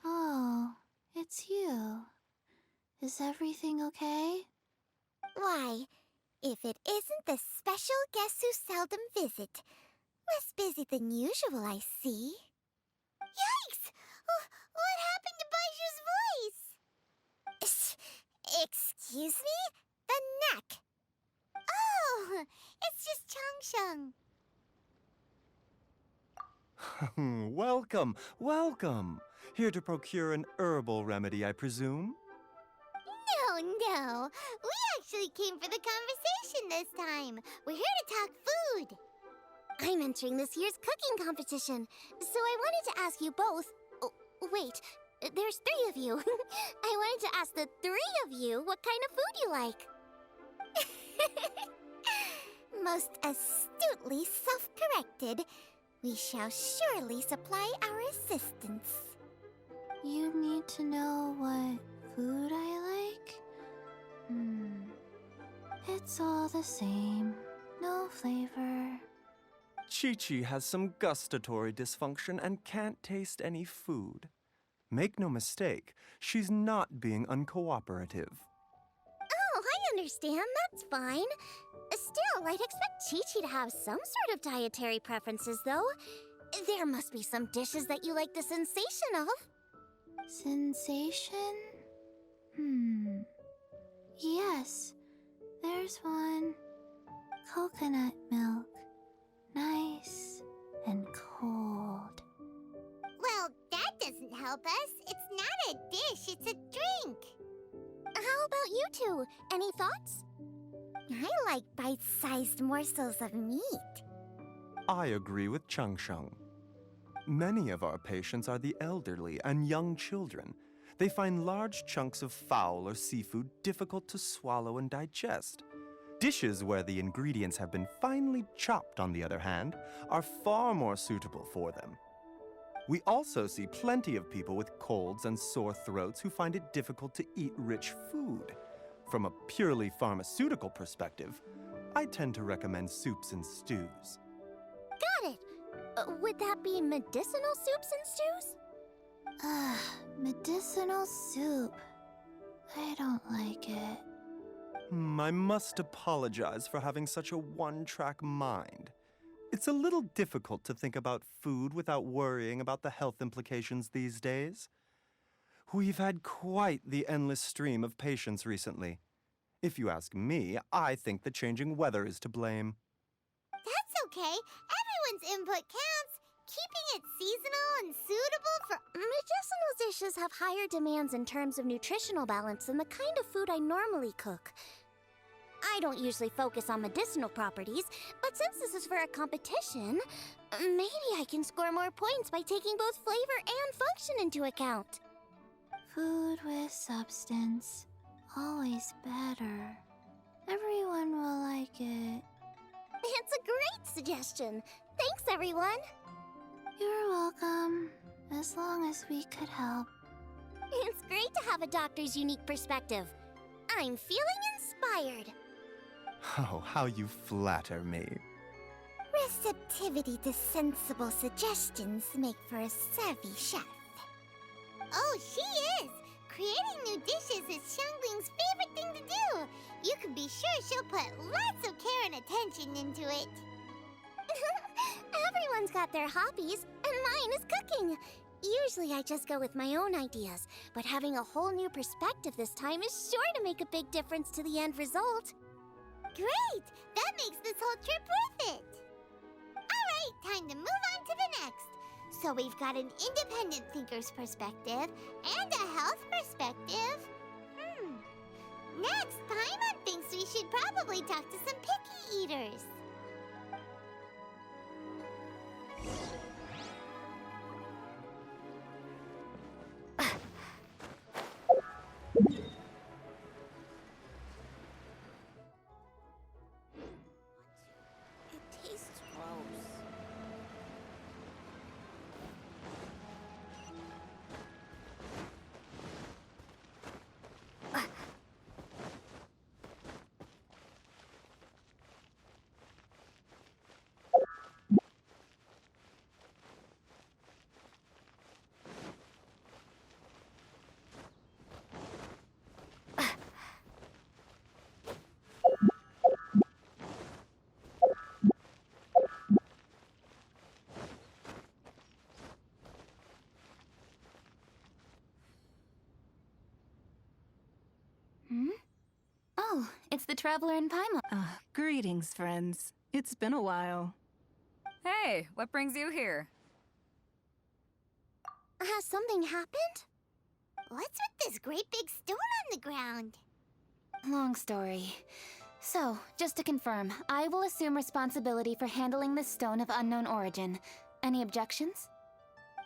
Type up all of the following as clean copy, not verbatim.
Oh, it's you. Is everything okay? Why, if it isn't the special guest who seldom visit. Less busy than usual, I see. Yikes! What happened to Baiju's voice? Excuse me? The neck. Oh, it's just Changsheng. Welcome, welcome. Here to procure an herbal remedy, I presume? No. We actually came for the conversation this time. We're here to talk food. I'm entering this year's cooking competition, so I wanted to ask you both... Oh, wait, there's 3 of you. I wanted to ask the 3 of you what kind of food you like. Most astutely self-corrected. We shall surely supply our assistance. You need to know what food I like? It's all the same. No flavor. Chi-Chi has some gustatory dysfunction and can't taste any food. Make no mistake, she's not being uncooperative. Oh, I understand. That's fine. Still, I'd expect Chi-Chi to have some sort of dietary preferences, though. There must be some dishes that you like the sensation of. Sensation? Yes, there's one. Coconut milk. Nice and cold. Well, that doesn't help us. It's not a dish, it's a drink. How about you two? Any thoughts? I like bite-sized morsels of meat. I agree with Changsheng. Many of our patients are the elderly and young children. They find large chunks of fowl or seafood difficult to swallow and digest. Dishes where the ingredients have been finely chopped, on the other hand, are far more suitable for them. We also see plenty of people with colds and sore throats who find it difficult to eat rich food. From a purely pharmaceutical perspective, I tend to recommend soups and stews. Got it. Would that be medicinal soups and stews? Medicinal soup. I don't like it. I must apologize for having such a one-track mind. It's a little difficult to think about food without worrying about the health implications these days. We've had quite the endless stream of patients recently. If you ask me, I think the changing weather is to blame. That's okay. Everyone's input counts. Keeping it seasonal and suitable for... Medicinal dishes have higher demands in terms of nutritional balance than the kind of food I normally cook. I don't usually focus on medicinal properties, but since this is for a competition, maybe I can score more points by taking both flavor and function into account. Food with substance. Always better. Everyone will like it. It's a great suggestion. Thanks, everyone. You're welcome. As long as we could help. It's great to have a doctor's unique perspective. I'm feeling inspired. Oh, how you flatter me. Receptivity to sensible suggestions make for a savvy chef. Oh, she is! Creating new dishes is Xiangling's favorite thing to do. You can be sure she'll put lots of care and attention into it. Everyone's got their hobbies, and mine is cooking. Usually I just go with my own ideas, but having a whole new perspective this time is sure to make a big difference to the end result. Great! That makes this whole trip worth it! Alright, time to move on to the next. So we've got an independent thinker's perspective and a health perspective. Next, Paimon thinks we should probably talk to some picky eaters. It's the Traveler in Paimon. Greetings, friends. It's been a while. Hey, what brings you here? Has something happened? What's with this great big stone on the ground? Long story. So, just to confirm, I will assume responsibility for handling this stone of unknown origin. Any objections?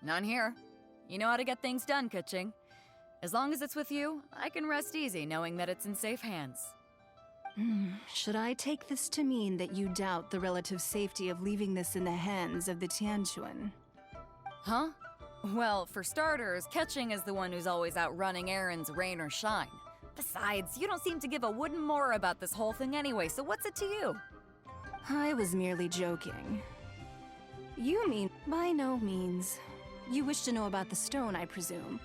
None here. You know how to get things done, Kuching. As long as it's with you, I can rest easy knowing that it's in safe hands. Should I take this to mean that you doubt the relative safety of leaving this in the hands of the Tianquan? Huh? Well, for starters, Kuching is the one who's always out running errands, rain or shine. Besides, you don't seem to give a wooden more about this whole thing anyway, so what's it to you? I was merely joking. You mean by no means. You wish to know about the stone, I presume.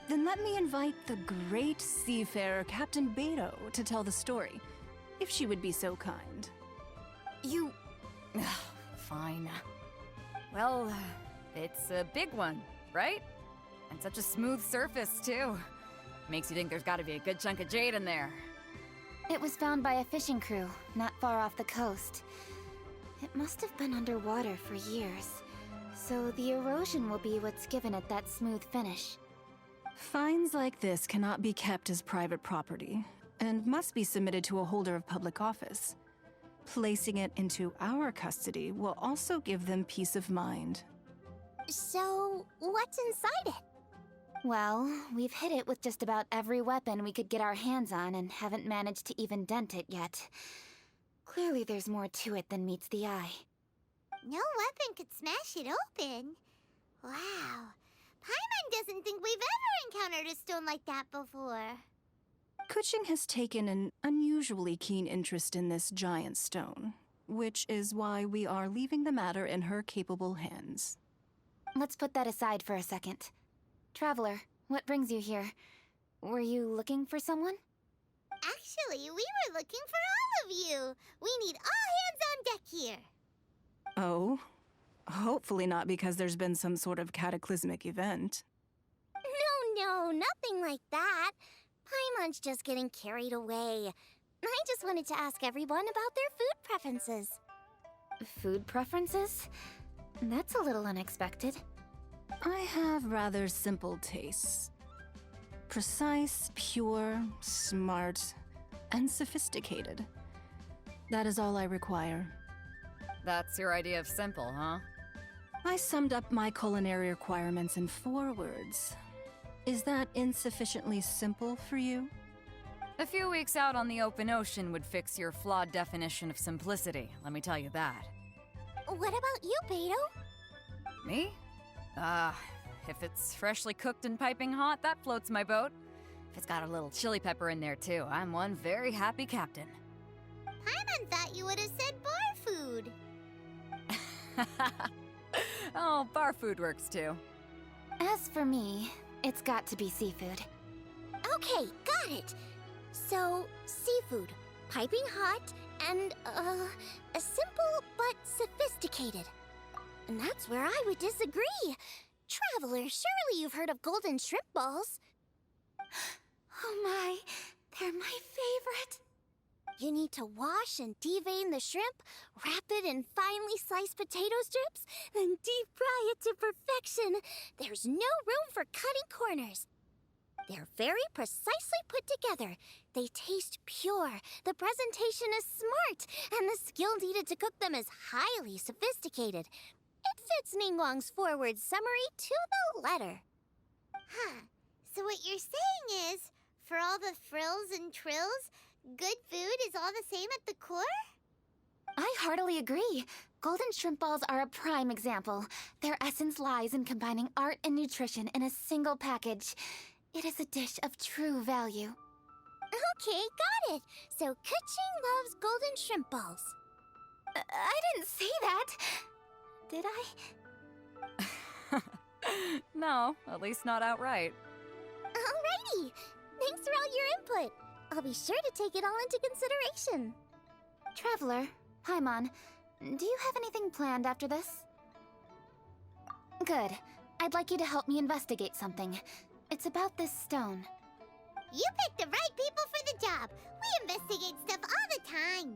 Then let me invite the great seafarer Captain Beto to tell the story, if she would be so kind. You... Fine. Well, it's a big one, right? And such a smooth surface, too. Makes you think there's gotta be a good chunk of jade in there. It was found by a fishing crew, not far off the coast. It must have been underwater for years, so the erosion will be what's given it that smooth finish. Finds like this cannot be kept as private property, and must be submitted to a holder of public office. Placing it into our custody will also give them peace of mind. So, what's inside it? Well, we've hit it with just about every weapon we could get our hands on and haven't managed to even dent it yet. Clearly there's more to it than meets the eye. No weapon could smash it open. Wow. Paimon doesn't think we've ever encountered a stone like that before. Kuching has taken an unusually keen interest in this giant stone, which is why we are leaving the matter in her capable hands. Let's put that aside for a second. Traveler, what brings you here? Were you looking for someone? Actually, we were looking for all of you. We need all hands on deck here. Oh? Hopefully not because there's been some sort of cataclysmic event. No, nothing like that. Paimon's just getting carried away. I just wanted to ask everyone about their food preferences. Food preferences? That's a little unexpected. I have rather simple tastes. Precise, pure, smart, and sophisticated. That is all I require. That's your idea of simple, huh? I summed up my culinary requirements in 4 words. Is that insufficiently simple for you? A few weeks out on the open ocean would fix your flawed definition of simplicity, let me tell you that. What about you, Beto? Me? If it's freshly cooked and piping hot, that floats my boat. If it's got a little chili pepper in there too, I'm one very happy captain. Paimon thought you would have said bar food. Oh, bar food works too. As for me, it's got to be seafood. Okay, got it. So, seafood, piping hot, and, simple but sophisticated. And that's where I would disagree. Traveler, surely you've heard of golden shrimp balls. Oh my, they're my favorite. You need to wash and devein the shrimp, wrap it in finely sliced potato strips, then deep fry it to perfection. There's no room for cutting corners. They're very precisely put together. They taste pure, the presentation is smart, and the skill needed to cook them is highly sophisticated. It fits Ningguang's forward summary to the letter. Huh. So what you're saying is, for all the frills and trills, good food is all the same at the core? I heartily agree. Golden shrimp balls are a prime example. Their essence lies in combining art and nutrition in a single package. It is a dish of true value. Okay, got it. So Kuching loves golden shrimp balls. I didn't say that. Did I? No, at least not outright. Alrighty. Thanks for all your input. I'll be sure to take it all into consideration. Traveler, Paimon, do you have anything planned after this? Good. I'd like you to help me investigate something. It's about this stone. You picked the right people for the job. We investigate stuff all the time.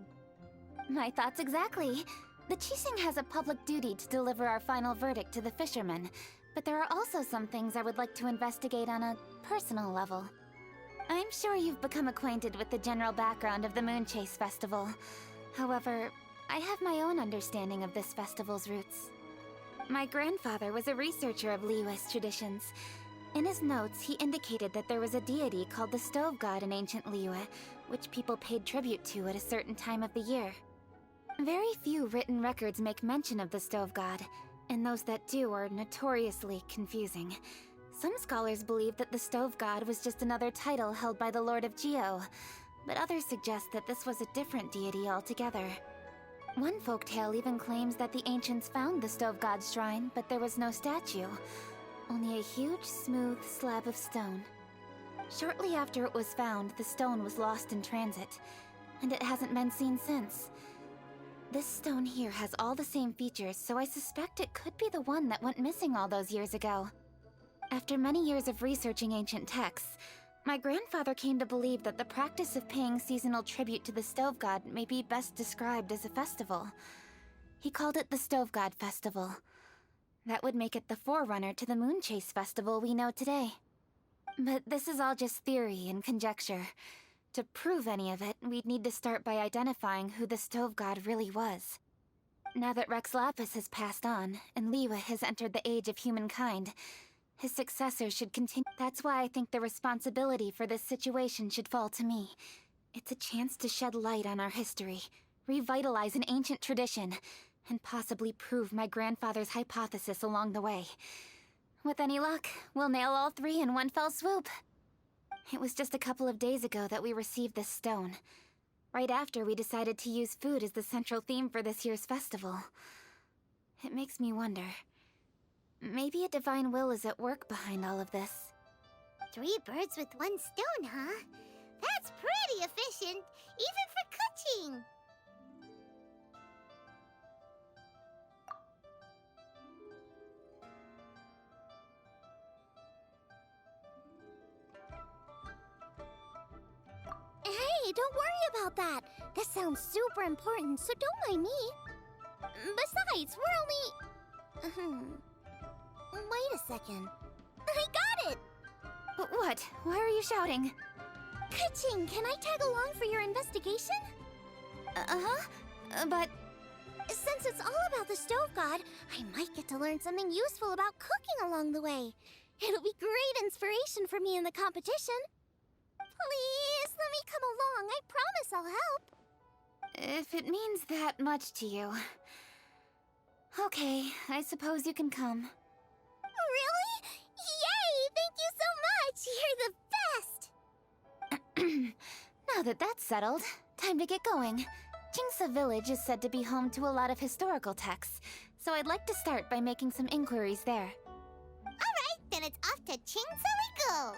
My thoughts exactly. The Qixing has a public duty to deliver our final verdict to the fishermen, but there are also some things I would like to investigate on a personal level. I'm sure you've become acquainted with the general background of the Moon Chase Festival. However, I have my own understanding of this festival's roots. My grandfather was a researcher of Liyue's traditions. In his notes, he indicated that there was a deity called the Stove God in ancient Liyue, which people paid tribute to at a certain time of the year. Very few written records make mention of the Stove God, and those that do are notoriously confusing. Some scholars believe that the Stove God was just another title held by the Lord of Geo, but others suggest that this was a different deity altogether. One folktale even claims that the ancients found the Stove God's shrine, but there was no statue, only a huge, smooth slab of stone. Shortly after it was found, the stone was lost in transit, and it hasn't been seen since. This stone here has all the same features, so I suspect it could be the one that went missing all those years ago. After many years of researching ancient texts, my grandfather came to believe that the practice of paying seasonal tribute to the Stove God may be best described as a festival. He called it the Stove God Festival. That would make it the forerunner to the Moon Chase Festival we know today. But this is all just theory and conjecture. To prove any of it, we'd need to start by identifying who the Stove God really was. Now that Rex Lapis has passed on, and Liyue has entered the age of humankind, his successor should continue. That's why I think the responsibility for this situation should fall to me. It's a chance to shed light on our history, revitalize an ancient tradition, and possibly prove my grandfather's hypothesis along the way. With any luck, we'll nail all three in one fell swoop. It was just a couple of days ago that we received this stone, right after we decided to use food as the central theme for this year's festival. It makes me wonder. Maybe a divine will is at work behind all of this. 3 birds with 1 stone, huh? That's pretty efficient, even for cooking. Hey, don't worry about that. This sounds super important, so don't mind me. Besides, we're only... Wait a second. I got it! What? Why are you shouting? Ka-ching, can I tag along for your investigation? Uh-huh. But... Since it's all about the Stove God, I might get to learn something useful about cooking along the way. It'll be great inspiration for me in the competition. Please, let me come along. I promise I'll help. if it means that much to you... Okay, I suppose you can come. Really? Yay! Thank you so much! You're the best! Now that that's settled, time to get going. Jingsa Village is said to be home to a lot of historical texts, so I'd like to start by making some inquiries there. Alright, then it's off to Chingsa we go!